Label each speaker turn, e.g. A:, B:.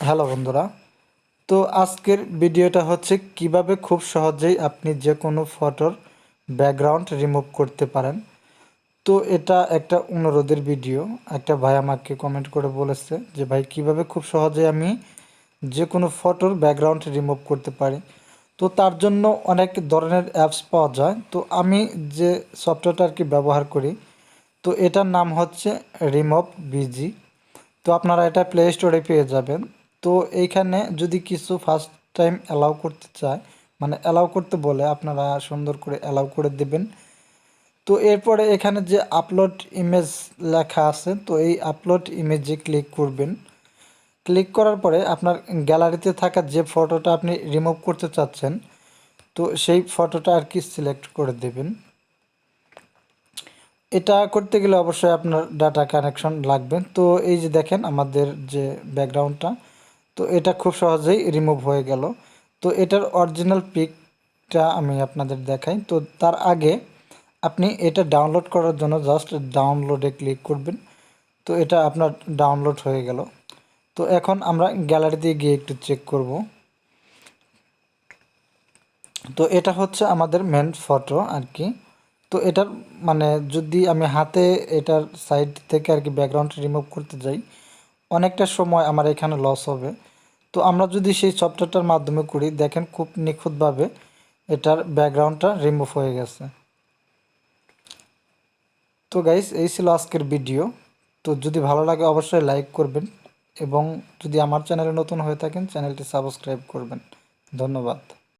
A: Hello বন্ধুরা। তো আজকের ভিডিওটা হচ্ছে কিভাবে খুব সহজেই আপনি যে কোনো ফটোর ব্যাকগ্রাউন্ড রিমুভ করতে পারেন। তো এটা একটা অনুরোধের ভিডিও। একটা ভাই আমাকে কমেন্ট করে বলেছে যে ভাই কিভাবে খুব সহজে আমি যে কোনো ফটোর ব্যাকগ্রাউন্ড রিমুভ করতে পারি। তো তার জন্য অনেক ধরনের অ্যাপস পাওয়া যায়। তো আমি যে সফটওয়্যারটা আর কি ব্যবহার করি, তো এটার নাম হচ্ছে রিমুভ বিজি। তো আপনারা এটা প্লে স্টোরে পেয়ে যাবেন। তো এইখানে যদি কিছু ফার্স্ট টাইম অ্যালাউ করতে চায়, মানে অ্যালাউ করতে বলে, আপনারা সুন্দর করে অ্যালাউ করে দেবেন। তো এরপরে এখানে যে আপলোড ইমেজ লেখা আছে, তো এই আপলোড ইমেজে ক্লিক করবেন। ক্লিক করার পরে আপনার গ্যালারিতে থাকা যে ফটোটা আপনি রিমুভ করতে চাচ্ছেন, তো সেই ফটোটা আর কি সিলেক্ট করে দেবেন। এটা করতে গেলে অবশ্যই আপনার ডাটা কানেকশন লাগবে। তো এই যে দেখেন আমাদের যে ব্যাকগ্রাউন্ডটা, তো এটা খুব সহজেই রিমুভ হয়ে গেল। তো এটার অরিজিনাল পিকটা আমি আপনাদের দেখাই। তো তার আগে আপনি এটা ডাউনলোড করার জন্য জাস্ট ডাউনলোডে ক্লিক করবেন। তো এটা আপনার ডাউনলোড হয়ে গেল। তো এখন আমরা গ্যালারিতে গিয়ে একটু চেক করব। তো এটা হচ্ছে আমাদের মেন ফটো আর কি। তো এটার মানে যদি আমি হাতে এটার সাইড থেকে আর কি ব্যাকগ্রাউন্ড রিমুভ করতে যাই, অনেকটা সময় আমার এখানে লস হবে। তো আমরা যদি সেই সফটওয়্যারটার মাধ্যমে করি, দেখেন খুব নিখুঁতভাবে এটার ব্যাকগ্রাউন্ডটা রিমুভ হয়ে গেছে। তো গাইস, এই ছিল আজকের ভিডিও। তো যদি ভালো লাগে অবশ্যই লাইক করবেন, এবং যদি আমার চ্যানেলে নতুন হয়ে থাকেন চ্যানেলটি সাবস্ক্রাইব করবেন। ধন্যবাদ।